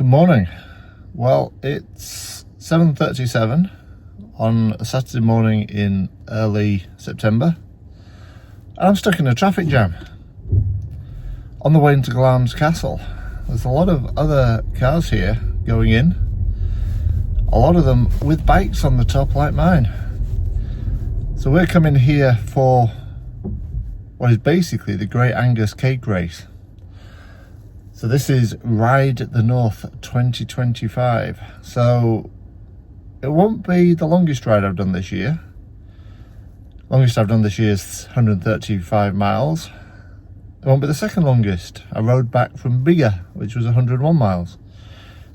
morning. Well, it's 7:37 on a Saturday morning in early September, and I'm stuck in a traffic jam on the way into Glamis Castle. There's a lot of other cars here going in, a lot of them with bikes on the top like mine. So we're coming here for what is basically the Great Angus Cake Race. So this is Ride the North 2025. So it won't be the longest ride I've done this year. Longest I've done this year is 135 miles. It won't be the second longest. I rode back from Bigger, which was 101 miles.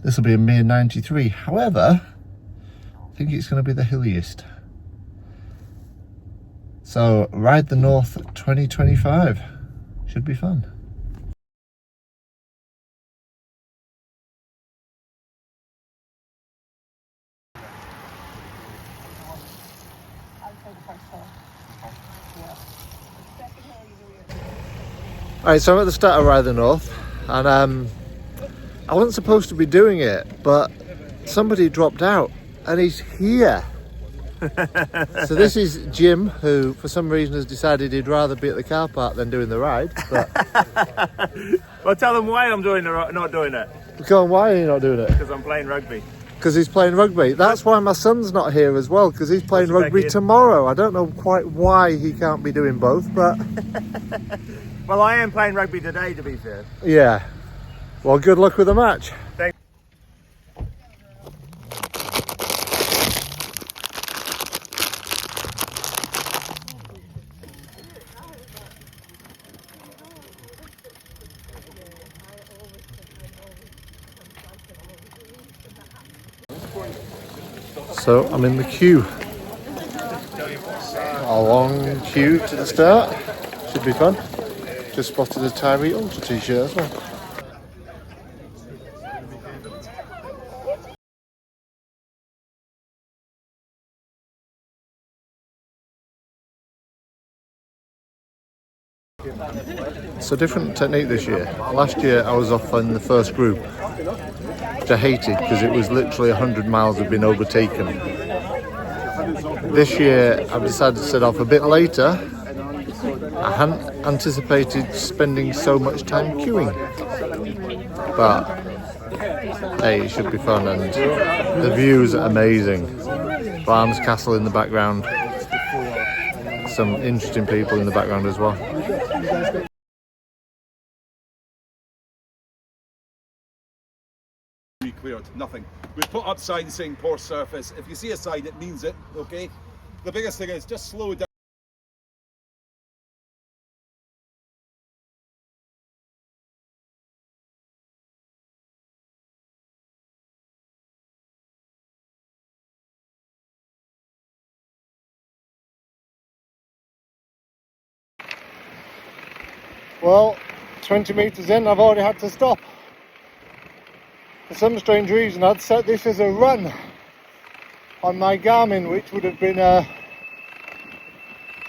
This will be a mere 93. However, I think it's going to be the hilliest. So Ride the North 2025 should be fun. Alright, so I'm at the start of Ride the North, and I wasn't supposed to be doing it, but somebody dropped out, and he's here. So this is Jim, who for some reason has decided he'd rather be at the car park than doing the ride. But well, tell them why I'm not doing it. Go on, why are you not doing it? Because I'm playing rugby. Because he's playing rugby. That's why my son's not here as well, because he's playing rugby tomorrow. I don't know quite why he can't be doing both, but... Well, I am playing rugby today, to be fair. Yeah. Well, good luck with the match. Thanks. So I'm in the queue. A long queue to the start. Should be fun. Just spotted a Tyree Ultra t-shirt as well. So different technique this year. Last year I was off in the first group, which I hated because it was literally 100 miles of being overtaken. This year I've decided to set off a bit later. I hadn't anticipated spending so much time queuing, but hey, it should be fun, and the views are amazing. Glamis Castle in the background, some interesting people in the background as well. Cleared, nothing. We put up signs saying poor surface. If you see a sign, it means it, okay? The biggest thing is just slow down. Well, 20 metres in, I've already had to stop. For some strange reason, I'd set this as a run on my Garmin, which would have been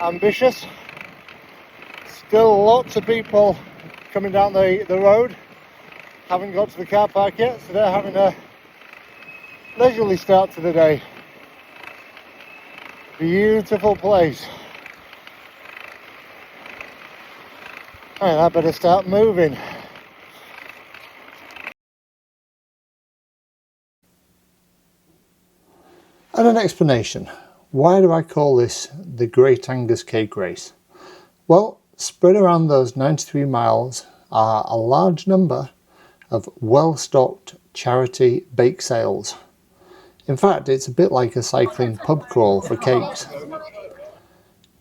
ambitious. Still lots of people coming down the road. Haven't got to the car park yet, so they're having a leisurely start to the day. Beautiful place. And I better start moving. And an explanation. Why do I call this the Great Angus Cake Race? Well, spread around those 93 miles are a large number of well-stocked charity bake sales. In fact, it's a bit like a cycling pub crawl for cakes.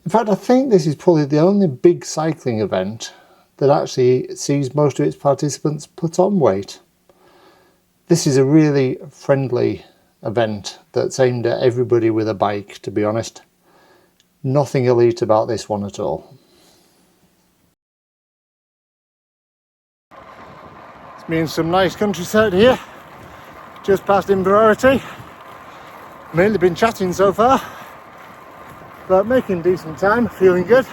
In fact, I think this is probably the only big cycling event that actually sees most of its participants put on weight. This is a really friendly event that's aimed at everybody with a bike, to be honest. Nothing elite about this one at all. It's been some nice countryside here, just past Inverarity. Mainly been chatting so far, but making decent time, feeling good.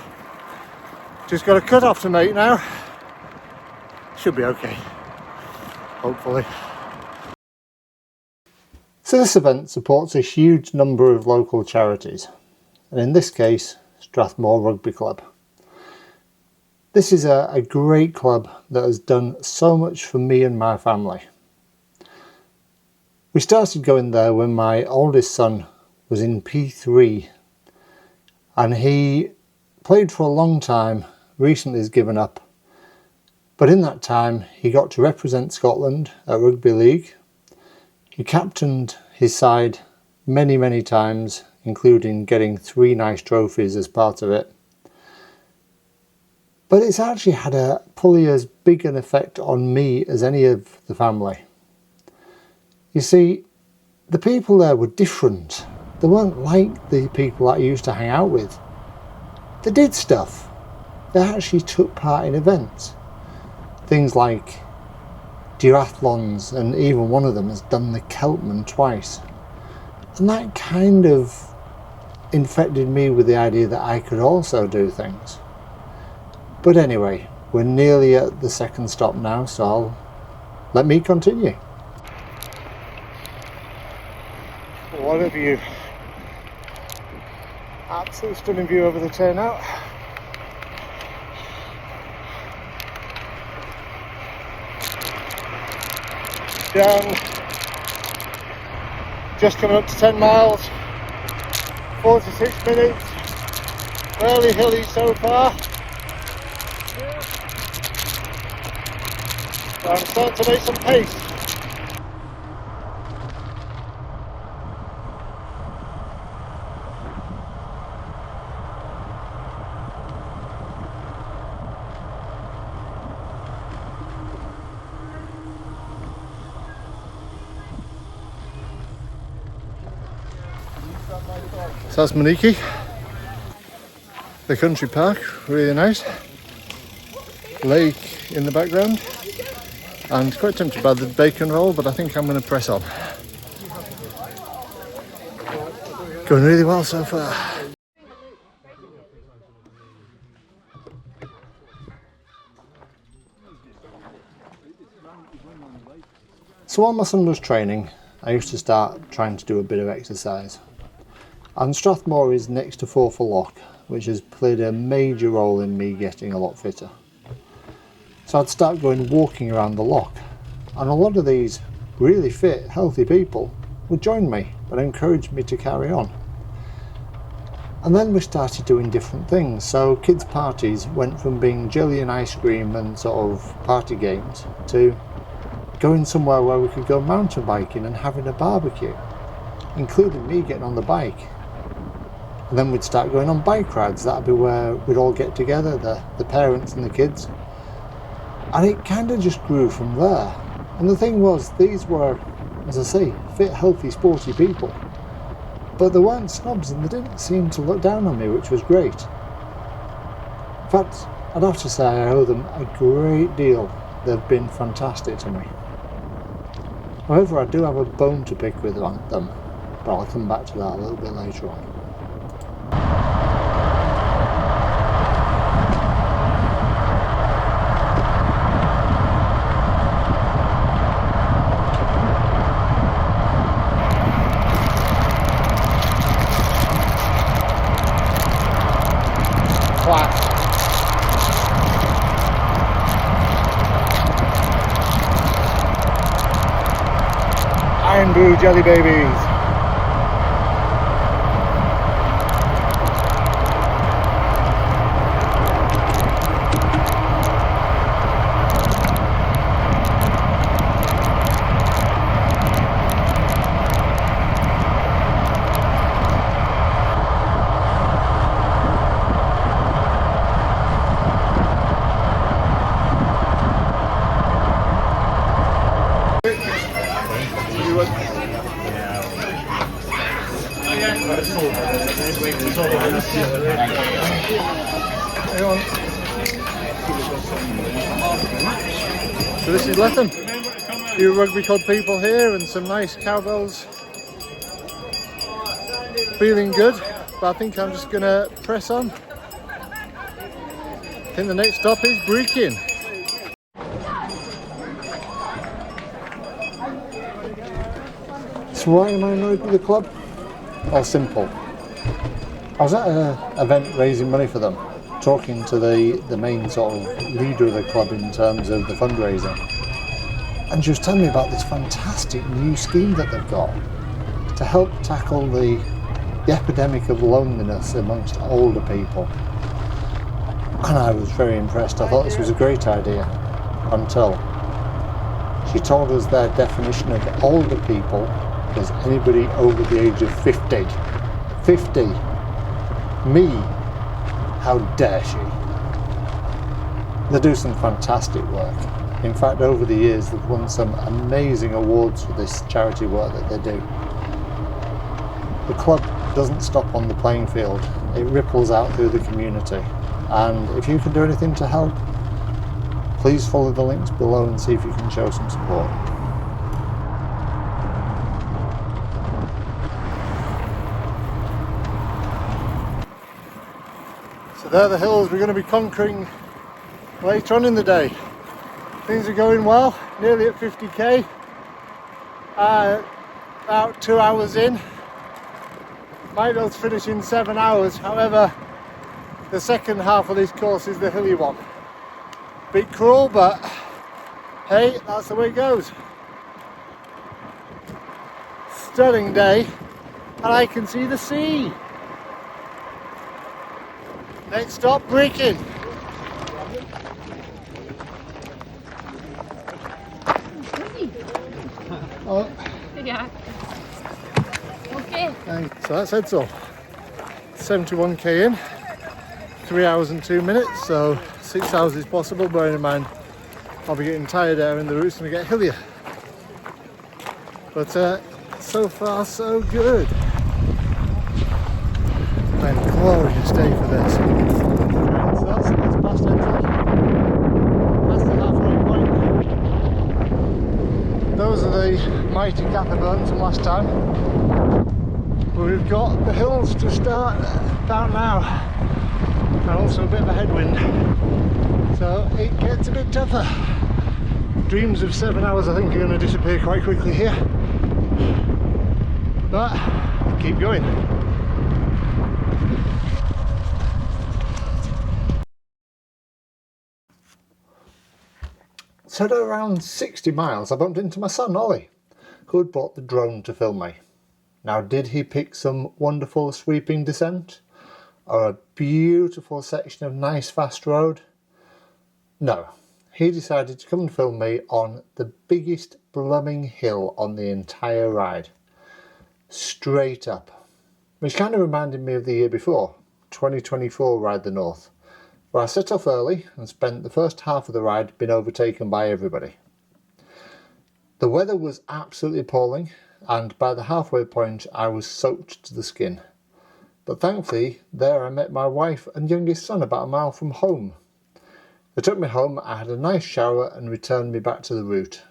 Just got a cut off to make now. Should be okay, hopefully. So this event supports a huge number of local charities, and in this case Strathmore Rugby Club. This is a great club that has done so much for me and my family. We started going there when my oldest son was in P3, and he played for a long time, recently has given up, but in that time he got to represent Scotland at Rugby League. He captained his side many times, including getting 3 nice trophies as part of it. But it's actually had a probably as big an effect on me as any of the family. You see, the people there were different. They weren't like the people that I used to hang out with. They did stuff. They actually took part in events. Things like duathlons, and even one of them has done the Keltman twice. And that kind of infected me with the idea that I could also do things. But anyway, we're nearly at the second stop now, so let me continue. What a view. Absolutely stunning view over the turnout. Down, just coming up to 10 miles, 46 minutes, fairly hilly so far. So I'm starting to make some pace. So that's Maniki, the country park, really nice. Lake in the background, and quite tempted by the bacon roll, but I think I'm going to press on. Going really well so far. So while my son was training, I used to start trying to do a bit of exercise. And Strathmore is next to Forfar Loch, which has played a major role in me getting a lot fitter. So I'd start going walking around the loch, and a lot of these really fit, healthy people would join me and encourage me to carry on. And then we started doing different things, so kids' parties went from being jelly and ice cream and sort of party games to going somewhere where we could go mountain biking and having a barbecue, including me getting on the bike. And then we'd start going on bike rides. That'd be where we'd all get together, the parents and the kids. And it kind of just grew from there. And the thing was, these were, as I say, fit, healthy, sporty people. But they weren't snobs, and they didn't seem to look down on me, which was great. In fact, I'd have to say I owe them a great deal. They've been fantastic to me. However, I do have a bone to pick with them, but I'll come back to that a little bit later on. Iron Brew Jelly Babies. So this is Lethem. A few rugby club people here and some nice cowbells. Feeling good, but I think I'm just going to press on. I think the next stop is Brechin. So why am I annoyed with the club? Well, simple. I was at an event raising money for them, talking to the main sort of leader of the club in terms of the fundraising. And she was telling me about this fantastic new scheme that they've got to help tackle the epidemic of loneliness amongst older people. And I was very impressed. I thought this was a great idea until she told us their definition of older people was anybody over the age of 50. 50. Me. How dare she? They do some fantastic work. In fact, over the years they've won some amazing awards for this charity work that they do. The club doesn't stop on the playing field. It ripples out through the community. And if you can do anything to help, please follow the links below and see if you can show some support. So they're the hills we're going to be conquering later on in the day. Things are going well, nearly at 50k, about 2 hours in. Might be able to finish in 7 hours, however the second half of this course is the hilly one. Bit cruel, but hey, that's the way it goes. Stunning day, and I can see the sea. Next stop, Brecon. Oh. Yeah. Okay. So that's it. So 71k in, 3 hours and 2 minutes. So 6 hours is possible. Bearing in mind, I'll be getting tired there, and the route's going to get hillier. But so far, so good. And glorious day for this. And so that's past Enfield. That's the halfway point. Those are the mighty Catherburns from last time. But we've got the hills to start about now, and also a bit of a headwind. So it gets a bit tougher. Dreams of 7 hours I think are going to disappear quite quickly here. But keep going. So at around 60 miles I bumped into my son Ollie, who had bought the drone to film me. Now, did he pick some wonderful sweeping descent or a beautiful section of nice fast road? No, he decided to come and film me on the biggest blooming hill on the entire ride. Straight up. Which kind of reminded me of the year before, 2024 Ride the North, where I set off early and spent the first half of the ride being overtaken by everybody. The weather was absolutely appalling, and by the halfway point I was soaked to the skin. But thankfully there I met my wife and youngest son about a mile from home. They took me home, I had a nice shower and returned me back to the route.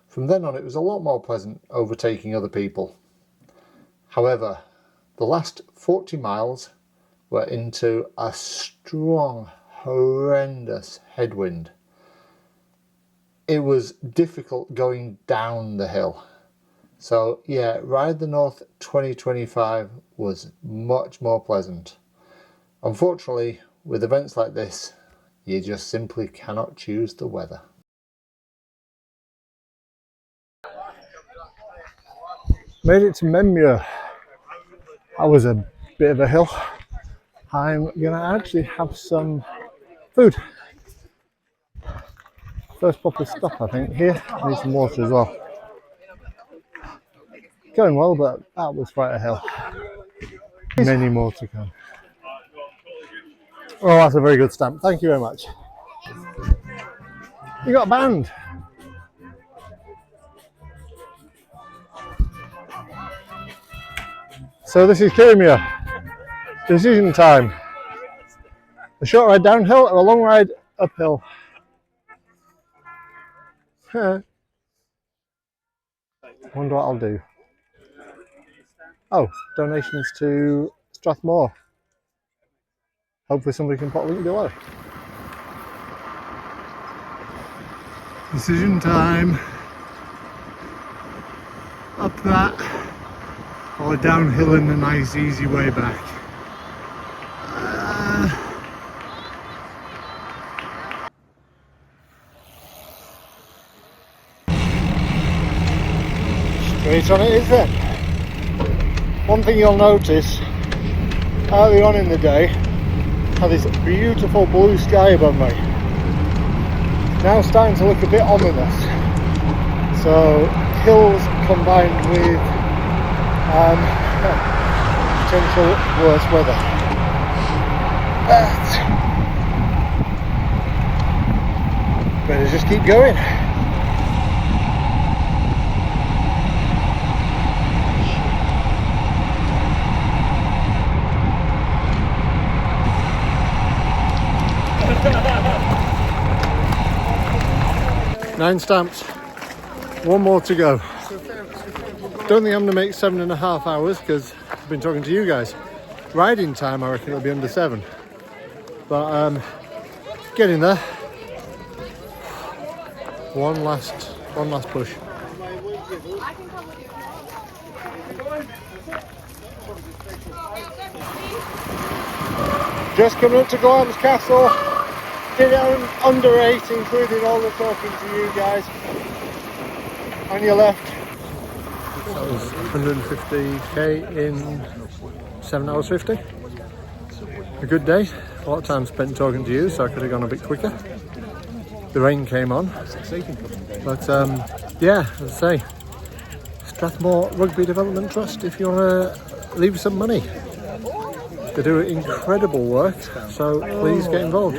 From then on it was a lot more pleasant overtaking other people. However, the last 40 miles were into a strong, horrendous headwind. It was difficult going down the hill. So yeah, Ride the North 2025 was much more pleasant. Unfortunately, with events like this, you just simply cannot choose the weather. Made it to Memure. That was a bit of a hill. I'm gonna actually have some food. First proper stop I think here. I need some water as well. Going well, but that was quite a hill. Many more to come. Oh, that's a very good stamp. Thank you very much. You got a band. So this is Kirmia. Decision time. A short ride downhill or a long ride uphill? I wonder what I'll do. Oh, donations to Strathmore. Hopefully somebody can put a link below. Decision time. Up that. or downhill and a nice easy way back? Straight on it is then. One thing you'll notice early on in the day, had this beautiful blue sky above me. Now starting to look a bit ominous. So hills combined with potential worse weather. But better just keep going. Nine stamps, one more to go. Don't think I'm going to make 7.5 hours because I've been talking to you guys. Riding time, I reckon it'll be under 7. But getting there. One last push. Just coming up to Glam's Castle. Did it under 8, including all the talking to you guys. On your left. That was 150k in 7 hours 50. A good day. A lot of time spent talking to you, so I could have gone a bit quicker. The rain came on. But yeah, as I say, Strathmore Rugby Development Trust, if you want to leave some money. They do incredible work, so please get involved.